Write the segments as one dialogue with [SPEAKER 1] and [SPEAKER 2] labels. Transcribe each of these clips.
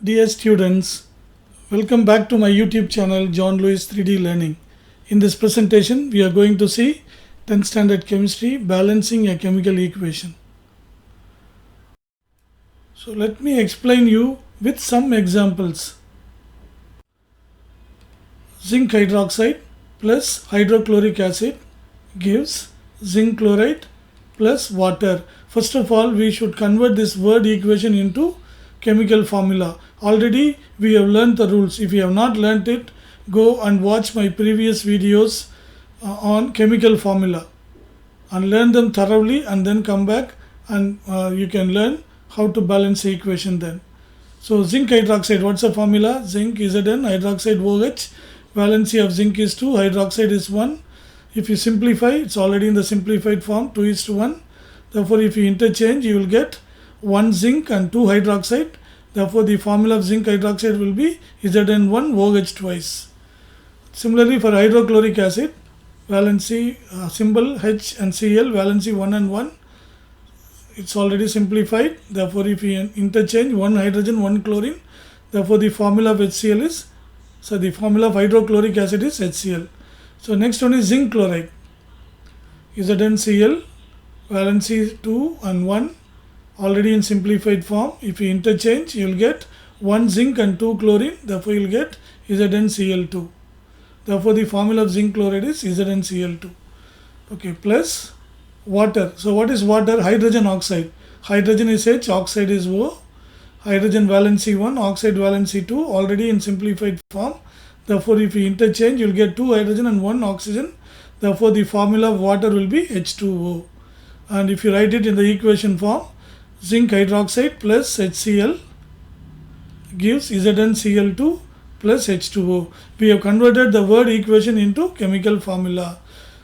[SPEAKER 1] Dear students, welcome back to my YouTube channel John Lewis 3D Learning. In this presentation, we are going to see 10th standard chemistry balancing a chemical equation. So let me explain you with some examples. Zinc hydroxide plus hydrochloric acid gives zinc chloride plus water. First of all, we should convert this word equation into chemical formula. Already we have learned the rules. If you have not learned it, go and watch my previous videos on chemical formula and learn them thoroughly, and then come back and you can learn how to balance the equation then. So zinc hydroxide, what's the formula? Zinc Zn, hydroxide OH, valency of zinc is 2, hydroxide is 1. If you simplify, it's already in the simplified form, 2:1. Therefore, if you interchange, you will get 1 zinc and 2 hydroxide. Therefore, the formula of zinc hydroxide will be Zn1 OH twice. Similarly, for hydrochloric acid, valency symbol H and Cl, valency 1 and 1. It's already simplified. Therefore, if you interchange 1 hydrogen, 1 chlorine, therefore the formula of HCl is, so the formula of hydrochloric acid is HCl. So next one is zinc chloride. ZnCl, valency 2 and 1, already in simplified form. If you interchange, you will get 1 zinc and 2 chlorine. Therefore, you will get ZnCl2. Therefore, the formula of zinc chloride is ZnCl2. Okay, plus water. So what is water? Hydrogen oxide. Hydrogen is H, oxide is O. Hydrogen valency 1, oxide valency 2, already in simplified form. Therefore, if you interchange, you will get 2 hydrogen and 1 oxygen. Therefore, the formula of water will be H2O. And if you write it in the equation form, zinc hydroxide plus HCl gives ZnCl2 plus H2O. We have converted the word equation into chemical formula.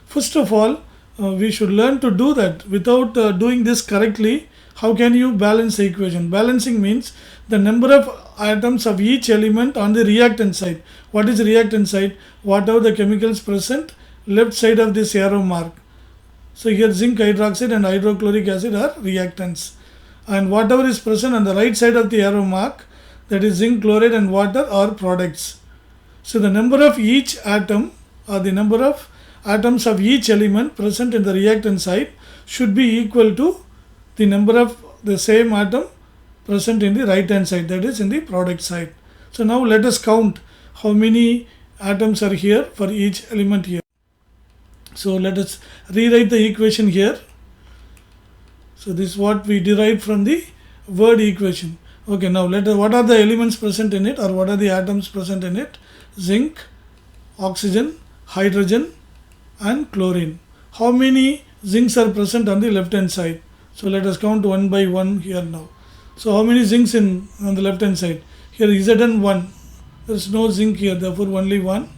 [SPEAKER 1] First of all, we should learn to do that. Without doing this correctly, how can you balance the equation? Balancing means the number of atoms of each element on the reactant side. What is reactant side? Whatever the chemicals present left side of this arrow mark. So here zinc hydroxide and hydrochloric acid are reactants. And whatever is present on the right side of the arrow mark, that is zinc chloride and water, are products. So the number of each atom, or the number of atoms of each element present in the reactant side, should be equal to the number of the same atom present in the right hand side, that is in the product side. So now let us count how many atoms are here for each element here. So let us rewrite the equation here. So this is what we derived from the word equation. Okay, now what are the elements present in it, or what are the atoms present in it? Zinc, oxygen, hydrogen and chlorine. How many zincs are present on the left hand side? So let us count one by one here now. So how many zincs on the left hand side? Here Zn1. There is no zinc here, therefore only 1.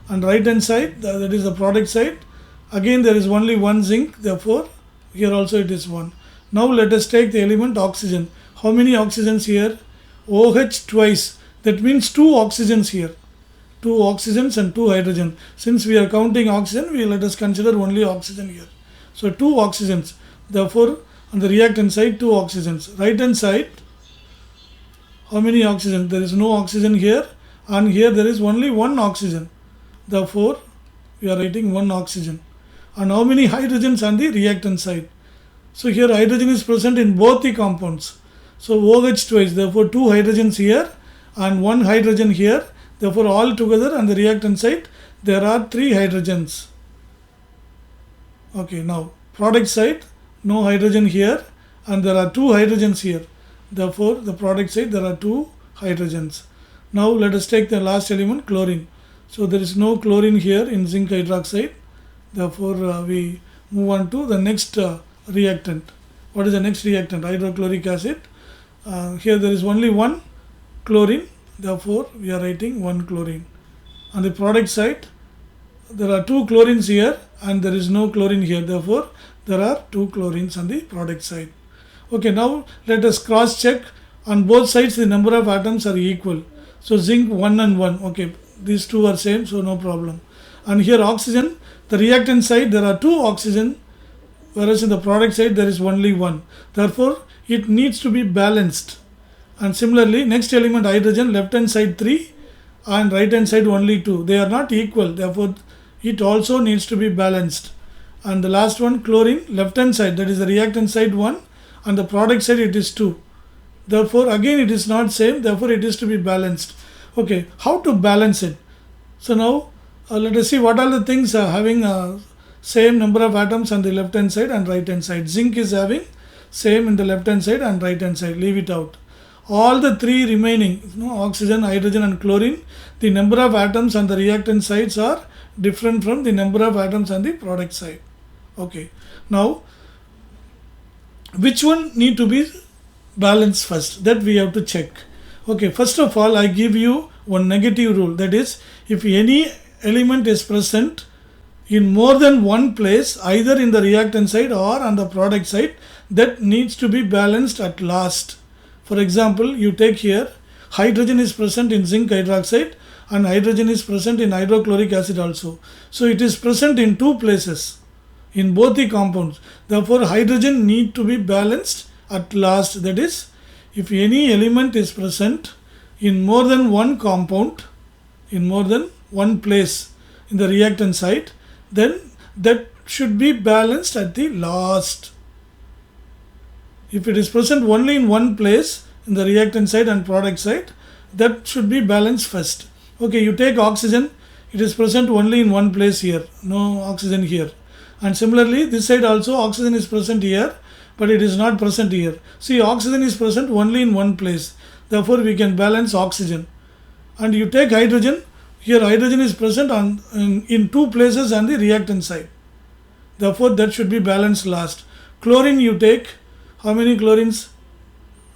[SPEAKER 1] And right hand side, that is the product side, again there is only 1 zinc, therefore here also it is 1. Now let us take the element oxygen. How many oxygens here? OH twice. That means 2 oxygens here. 2 oxygens and 2 hydrogen. Since we are counting oxygen, let us consider only oxygen here. So 2 oxygens. Therefore, on the reactant side, 2 oxygens. Right hand side, how many oxygen? There is no oxygen here, and here there is only 1 oxygen. Therefore, we are writing 1 oxygen. And how many hydrogens on the reactant side? So here hydrogen is present in both the compounds. So OH twice, therefore 2 hydrogens here and 1 hydrogen here. Therefore all together on the reactant side there are 3 hydrogens. Okay, now product side, no hydrogen here and there are 2 hydrogens here. Therefore the product side there are 2 hydrogens. Now let us take the last element, chlorine. So there is no chlorine here in zinc hydroxide. Therefore we move on to the next reactant. What is the next reactant? Hydrochloric acid. Here there is only 1 chlorine. Therefore we are writing 1 chlorine. On the product side there are 2 chlorines here and there is no chlorine here. Therefore there are 2 chlorines on the product side. Okay, now let us cross check. On both sides the number of atoms are equal. So zinc 1 and 1. Okay, these two are same, so no problem. And here oxygen, the reactant side there are 2 oxygen, whereas in the product side there is only 1. Therefore it needs to be balanced. And similarly, next element hydrogen, left hand side 3 and right hand side only 2. They are not equal, therefore it also needs to be balanced. And the last one, chlorine, left hand side, that is the reactant side 1 and the product side it is 2. Therefore again it is not same, therefore it is to be balanced. Okay, how to balance it? So now let us see what all the things are having same number of atoms on the left hand side and right hand side. Zinc is having same in the left hand side and right hand side, leave it out. All the three remaining, oxygen, hydrogen and chlorine, the number of atoms on the reactant sides are different from the number of atoms on the product side. Okay, now which one need to be balanced first? That we have to check. Okay, first of all I give you one negative rule, that is, if any element is present in more than one place, either in the reactant side or on the product side, that needs to be balanced at last. For example, you take here hydrogen is present in zinc hydroxide and hydrogen is present in hydrochloric acid also. So it is present in two places in both the compounds. Therefore hydrogen need to be balanced at last. That is, if any element is present in more than one compound, in more than one place in the reactant side, then that should be balanced at the last. If it is present only in one place in the reactant side and product side, that should be balanced first. Okay, you take oxygen, it is present only in one place here, no oxygen here. And similarly this side also oxygen is present here, but it is not present here. See, oxygen is present only in one place, therefore we can balance oxygen. And you take hydrogen, here hydrogen is present in two places on the reactant side, therefore that should be balanced last. Chlorine you take, how many chlorines?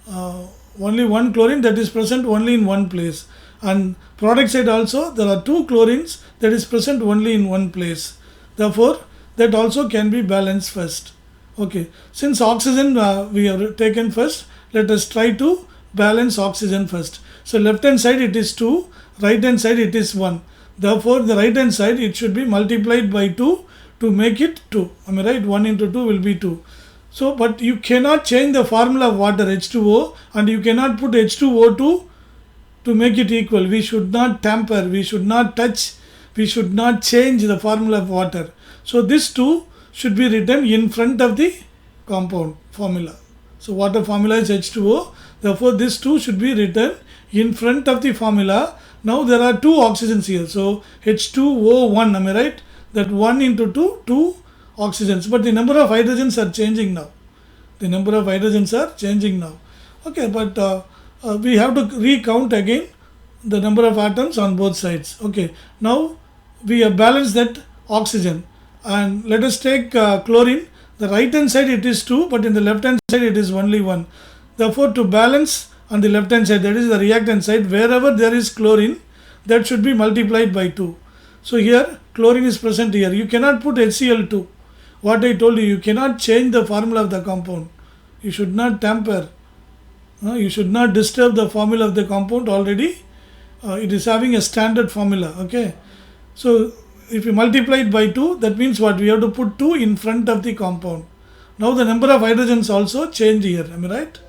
[SPEAKER 1] Only one chlorine, that is present only in one place. And product side also there are two chlorines that is present only in one place, therefore that also can be balanced first. Okay, since oxygen we have taken first, let us try to balance oxygen first. So left hand side it is 2, right hand side it is 1, therefore the right hand side it should be multiplied by 2 to make it 2. Am I right? 1 into 2 will be 2. So but you cannot change the formula of water, H2O, and you cannot put H2O2 to make it equal. We should not tamper, we should not touch, we should not change the formula of water. So this 2 should be written in front of the compound formula. So water formula is H2O, therefore this 2 should be written in front of the formula. Now there are two oxygens here, so H2O1, am I right? That 1 into 2, 2 oxygens, but the number of hydrogens are changing now. The number of hydrogens are changing now. Okay, but we have to recount again the number of atoms on both sides. Okay, now we have balanced that oxygen, and let us take chlorine. The right hand side it is 2, but in the left hand side it is only 1. Therefore to balance on the left hand side, that is the reactant side, wherever there is chlorine, that should be multiplied by 2. So here chlorine is present here. You cannot put HCl2. What I told you, you cannot change the formula of the compound. You should not tamper. You should not disturb the formula of the compound already. It is having a standard formula. Okay. So if you multiply it by 2, that means what? We have to put 2 in front of the compound. Now the number of hydrogens also change here. Am I right?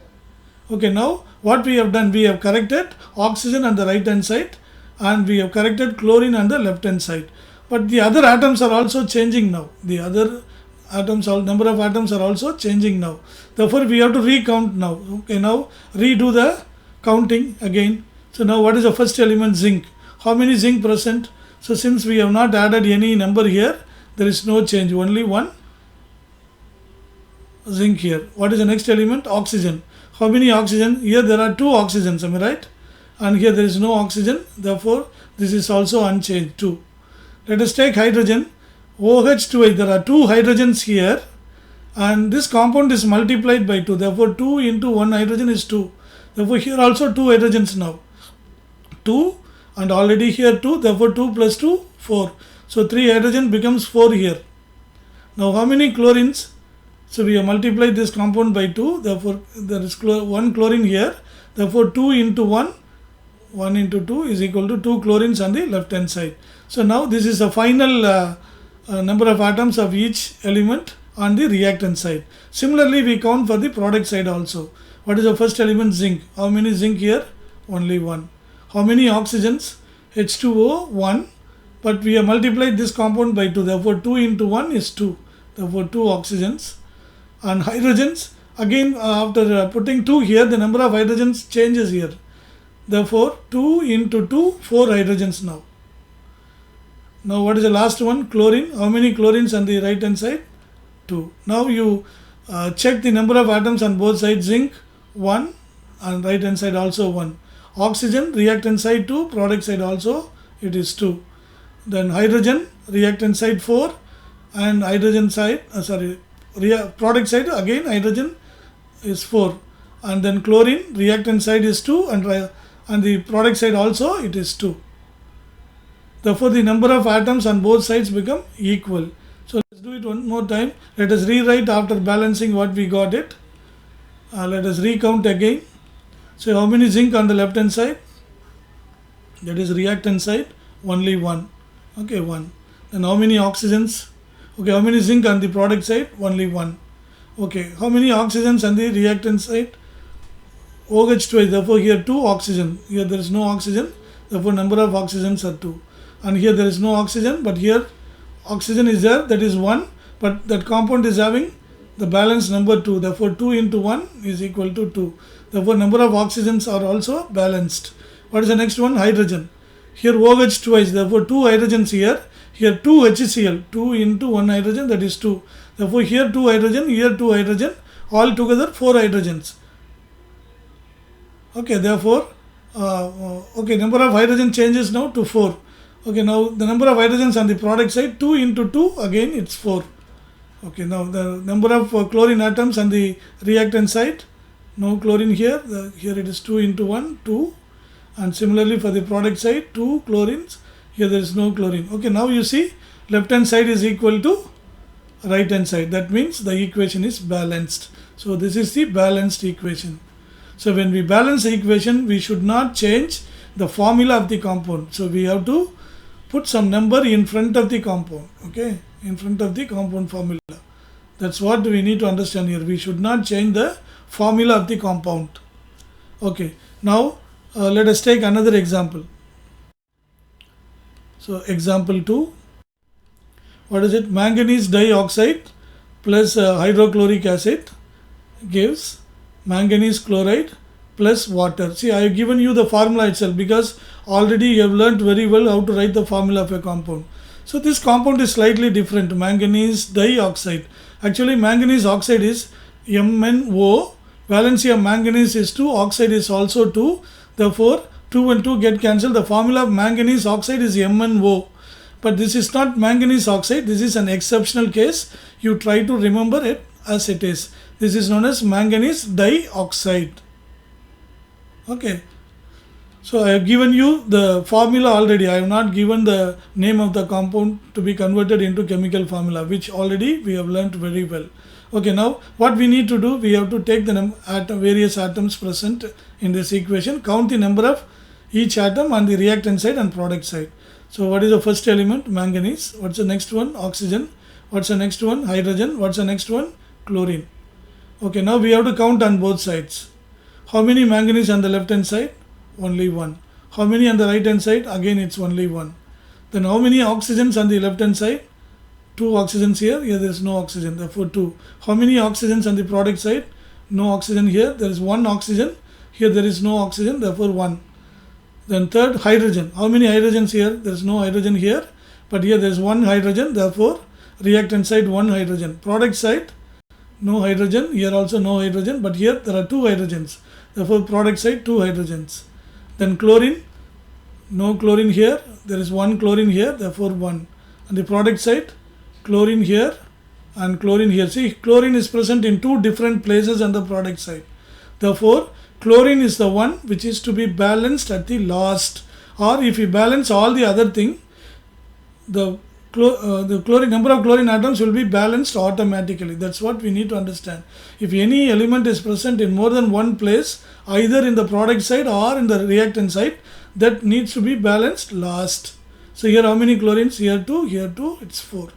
[SPEAKER 1] Okay, now what we have done, we have corrected oxygen on the right hand side and we have corrected chlorine on the left hand side. But the other atoms are also changing now. The other atoms, number of atoms are also changing now. Therefore we have to recount now. Okay, now redo the counting again. So now what is the first element? Zinc. How many zinc present? So since we have not added any number here, there is no change, only one zinc here. What is the next element? Oxygen. How many oxygen? Here there are 2 oxygens, am I right? And here there is no oxygen, therefore this is also unchanged, 2. Let us take hydrogen, OH2, there are 2 hydrogens here and this compound is multiplied by 2, therefore 2 into 1 hydrogen is 2. Therefore here also 2 hydrogens now, 2 and already here 2, therefore 2 plus 2, 4. So 3 hydrogen becomes 4 here. Now how many chlorines? So we have multiplied this compound by 2, therefore there is 1 chlorine here, therefore 2 into 1, 1 into 2 is equal to 2 chlorines on the left hand side. So now this is the final number of atoms of each element on the reactant side. Similarly we count for the product side also. What is the first element? Zinc. How many zinc here? Only one. How many oxygens? H2O 1, but we have multiplied this compound by 2, therefore 2 into 1 is 2, therefore 2 oxygens. And hydrogens, again after putting 2 here, the number of hydrogens changes here, therefore 2 into 2, 4 hydrogens now. Now what is the last one? Chlorine. How many chlorines on the right hand side? 2. Now you check the number of atoms on both sides. Zinc 1 and right hand side also 1. Oxygen, reactant side 2, product side also it is 2. Then hydrogen, reactant side 4 and hydrogen side, product side again hydrogen is 4. And then chlorine, reactant side is 2 and the product side also it is 2. Therefore the number of atoms on both sides become equal. So let's do it one more time. Let us rewrite after balancing what we got it. Let us recount again. So how many zinc on the left hand side? That is reactant side, only 1. Okay, 1. Then how many oxygens? Okay, how many zinc on the product side? Only 1. Okay, how many oxygens on the reactant side? OH twice, therefore here 2 oxygen. Here there is no oxygen, therefore number of oxygens are 2. And here there is no oxygen, but here oxygen is there, that is 1. But that compound is having the balance number 2, therefore 2 into 1 is equal to 2. Therefore number of oxygens are also balanced. What is the next one? Hydrogen. Here OH twice, therefore 2 hydrogens here. Here 2 HCl, 2 into 1 hydrogen, that is 2. Therefore here 2 hydrogen, here 2 hydrogen, all together 4 hydrogens. Okay, therefore, number of hydrogen changes now to 4. Okay, now the number of hydrogens on the product side, 2 into 2, again it's 4. Okay, now the number of chlorine atoms on the reactant side, no chlorine here, here it is 2 into 1, 2. And similarly for the product side, 2 chlorines, here there is no chlorine. Okay, now you see left hand side is equal to right hand side. That means the equation is balanced. So this is the balanced equation. So when we balance the equation, we should not change the formula of the compound. So we have to put some number in front of the compound. Okay, in front of the compound formula. That's what we need to understand here. We should not change the formula of the compound. Okay, now let us take another example. So example 2. What is it? Manganese dioxide plus hydrochloric acid gives manganese chloride plus water. See, I have given you the formula itself because already you have learnt very well how to write the formula of a compound. So this compound is slightly different. Manganese dioxide. Actually manganese oxide is MnO. Valency of manganese is 2. Oxide is also 2. Therefore 2 and 2 get cancelled. The formula of manganese oxide is MnO. But this is not manganese oxide. This is an exceptional case. You try to remember it as it is. This is known as manganese dioxide. Okay. So I have given you the formula already. I have not given the name of the compound to be converted into chemical formula, which already we have learnt very well. Okay, now what we need to do, we have to take the various atoms present in this equation, count the number of each atom on the reactant side and product side. So what is the first element? Manganese. What's the next one? Oxygen. What's the next one? Hydrogen. What's the next one? Chlorine. Okay, now we have to count on both sides. How many manganese on the left hand side? Only 1. How many on the right hand side? Again it's only 1. Then how many oxygens on the left hand side? 2 oxygens here. Here there is no oxygen, therefore 2. How many oxygens on the product side? No oxygen here. There is 1 oxygen. Here there is no oxygen, therefore 1. Then third, hydrogen. How many hydrogens here? There is no hydrogen here, but here there is 1 hydrogen, therefore reactant side 1 hydrogen. Product side, no hydrogen. Here also no hydrogen, but here there are 2 hydrogens, therefore product side 2 hydrogens. Then chlorine, no chlorine here. There is 1 chlorine here, therefore 1. And the product side, chlorine here and chlorine here. See, chlorine is present in 2 different places on the product side. Therefore, chlorine is the one which is to be balanced at the last. Or if we balance all the other thing, the chlorine number of chlorine atoms will be balanced automatically. That's what we need to understand. If any element is present in more than one place, either in the product side or in the reactant side, that needs to be balanced last. So here how many chlorines? Here 2, it's 4.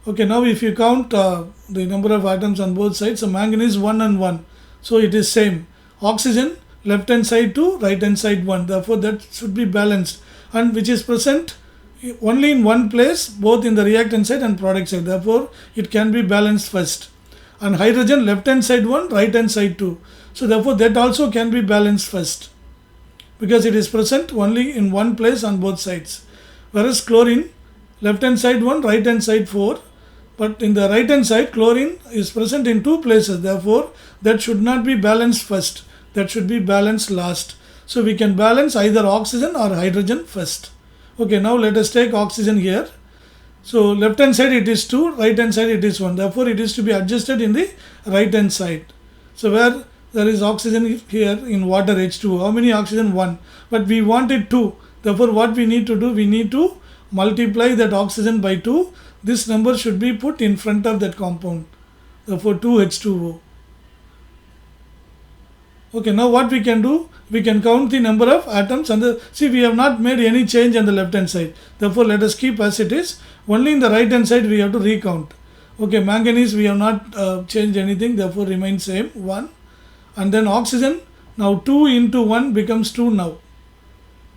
[SPEAKER 1] Okay, now if you count the number of atoms on both sides, so manganese 1 and 1. So it is same. Oxygen left hand side 2, right hand side 1. Therefore that should be balanced, and which is present only in one place, both in the reactant side and product side. Therefore it can be balanced first. And hydrogen left hand side 1, right hand side 2. So therefore that also can be balanced first, because it is present only in one place on both sides. Whereas chlorine left hand side 1, right hand side 4, but in the right hand side chlorine is present in two places. Therefore that should not be balanced first, that should be balanced last. So we can balance either oxygen or hydrogen first. Okay, now let us take oxygen here. So left hand side it is 2, right hand side it is 1. Therefore it is to be adjusted in the right hand side. So where there is oxygen here in water H2O, how many oxygen? 1. But we wanted 2. Therefore what we need to do, we need to multiply that oxygen by 2. This number should be put in front of that compound. Therefore 2H2O. Okay, now what we can do, we can count the number of atoms on the, see we have not made any change on the left hand side. Therefore let us keep as it is. Only in the right hand side we have to recount. Okay, manganese we have not changed anything, therefore remains same, 1. And then oxygen, now 2 into 1 becomes 2 now.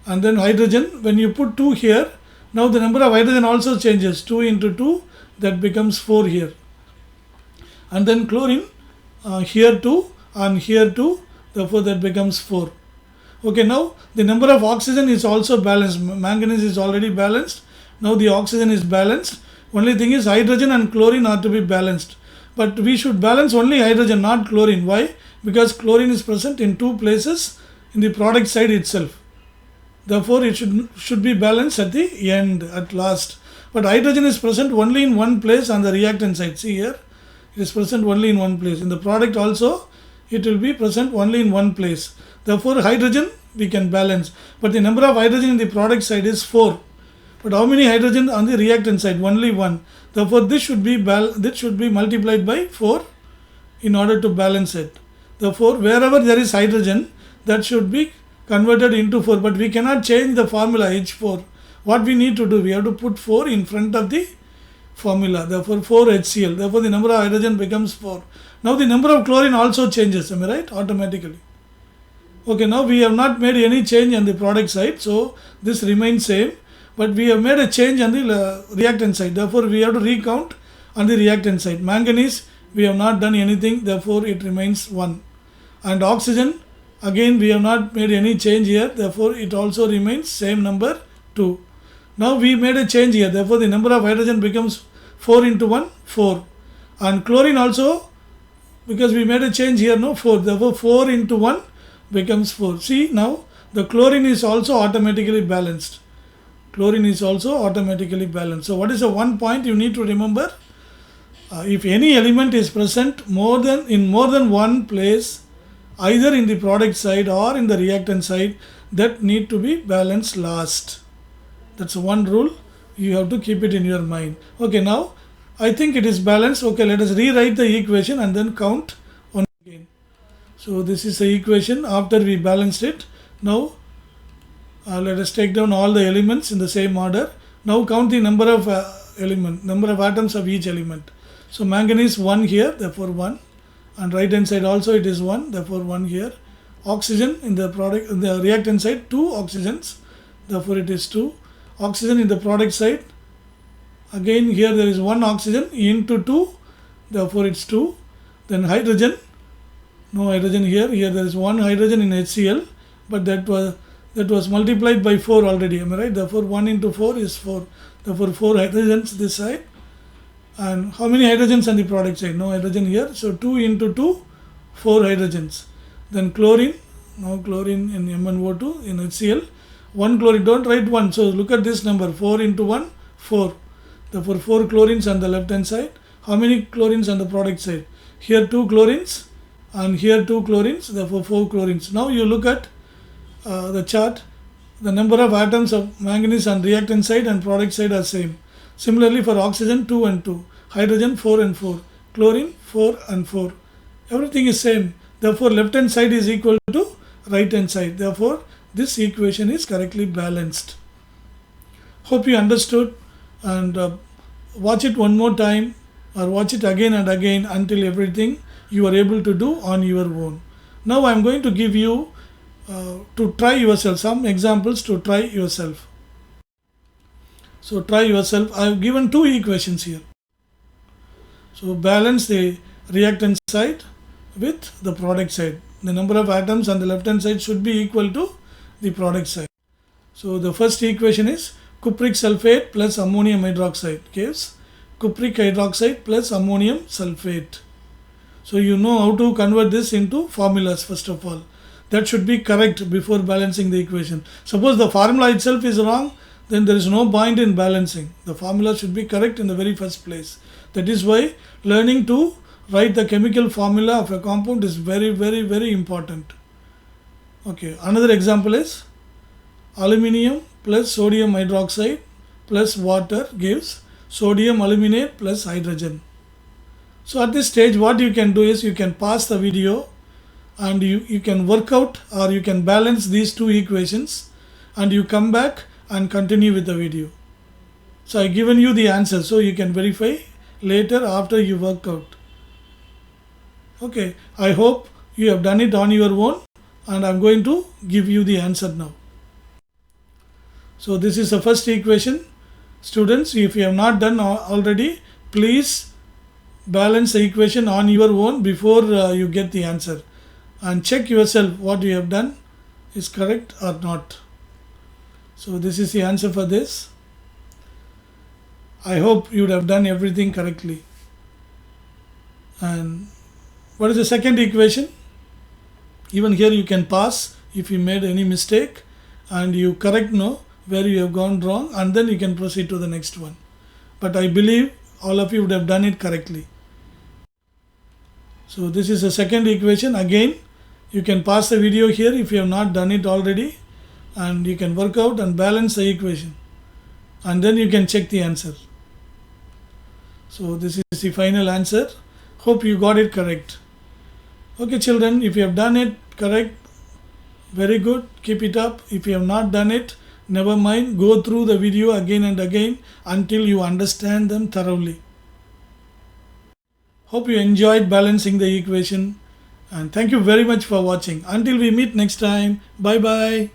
[SPEAKER 1] And then hydrogen, when you put 2 here, now the number of hydrogen also changes, 2 into 2, that becomes 4 here. And then chlorine, here 2 and here 2, therefore that becomes 4. Okay, now the number of oxygen is also balanced. Manganese is already balanced. Now the oxygen is balanced. Only thing is hydrogen and chlorine are to be balanced. But we should balance only hydrogen, not chlorine. Why? Because chlorine is present in two places in the product side itself. Therefore it should be balanced at the end, at last. But hydrogen is present only in one place on the reactant side. See here, it is present only in one place. In the product also, it will be present only in one place. Therefore hydrogen we can balance. But the number of hydrogen in the product side is 4. But how many hydrogen on the reactant side? Only 1. Therefore this should be multiplied by 4 in order to balance it. Therefore wherever there is hydrogen, that should be converted into 4. But we cannot change the formula H4. What we need to do, we have to put 4 in front of the formula. Therefore 4HCl. Therefore the number of hydrogen becomes 4. Now the number of chlorine also changes, am I right? Automatically. Okay, now we have not made any change on the product side, so this remains same. But we have made a change on the reactant side. Therefore we have to recount on the reactant side. Manganese, we have not done anything, therefore it remains 1. And oxygen, again we have not made any change here, therefore it also remains same number 2. Now we made a change here, therefore the number of hydrogen becomes 4 into 1, 4. And chlorine also, because we made a change here, no, 4. Therefore 4 into 1 becomes 4. See, now the chlorine is also automatically balanced. Chlorine is also automatically balanced. So what is the one point you need to remember? If any element is present in more than one place, either in the product side or in the reactant side, that need to be balanced last. That's one rule. You have to keep it in your mind. Okay, now I think it is balanced. Okay, let us rewrite the equation and then count on again. So this is the equation after we balanced it. Now let us take down all the elements in the same order. Now count the number of atoms of each element. So manganese 1 here, therefore 1. And right hand side also it is 1, therefore 1 here. Oxygen in the reactant side 2 oxygens, therefore it is 2. Oxygen in the product side, again here there is 1 oxygen into 2, therefore it's 2. Then hydrogen, no hydrogen here there is 1 hydrogen in HCl, but that was multiplied by 4 already, am I right? Therefore 1 into 4 is 4, therefore 4 hydrogens this side. And how many hydrogens on the product side? No hydrogen here, so 2 into 2, 4 hydrogens. Then chlorine, no chlorine in MnO2 in HCl, 1 chlorine, don't write 1, so look at this number, 4 into 1, 4. Therefore 4 chlorines on the left hand side. How many chlorines on the product side? Here 2 chlorines and here 2 chlorines, therefore 4 chlorines. Now you look at the chart, the number of atoms of manganese on reactant side and product side are same. Similarly for oxygen 2 and 2, hydrogen 4 and 4, chlorine 4 and 4. Everything is same. Therefore left hand side is equal to right hand side. Therefore this equation is correctly balanced. Hope you understood, and watch it one more time or watch it again and again until everything you are able to do on your own. Now I am going to give you to try yourself, some examples to try yourself. So try yourself. I have given two equations here. So balance the reactant side with the product side. The number of atoms on the left hand side should be equal to the product side. So the first equation is cupric sulfate plus ammonium hydroxide gives cupric hydroxide plus ammonium sulfate. So you know how to convert this into formulas first of all. That should be correct before balancing the equation. Suppose the formula itself is wrong, then there is no point in balancing. The formula should be correct in the very first place. That is why learning to write the chemical formula of a compound is very, very, very important. Okay, another example is aluminium plus sodium hydroxide plus water gives sodium aluminate plus hydrogen. So at this stage what you can do is you can pause the video and you can work out or you can balance these two equations and you come back and continue with the video. So I given you the answer so you can verify later after you work out. Okay, I hope you have done it on your own and I'm going to give you the answer now. So this is the first equation. Students, if you have not done already, please balance the equation on your own before you get the answer and check yourself what you have done is correct or not. So this is the answer for this. I hope you would have done everything correctly. And what is the second equation? Even here you can pause if you made any mistake and you correct now where you have gone wrong and then you can proceed to the next one. But I believe all of you would have done it correctly. So this is the second equation. Again, you can pause the video here if you have not done it already and you can work out and balance the equation and then you can check the answer. So this is the final answer. Hope you got it correct. Okay children, if you have done it correct, very good, keep it up. If you have not done it, never mind, go through the video again and again until you understand them thoroughly. Hope you enjoyed balancing the equation and thank you very much for watching. Until we meet next time, bye bye.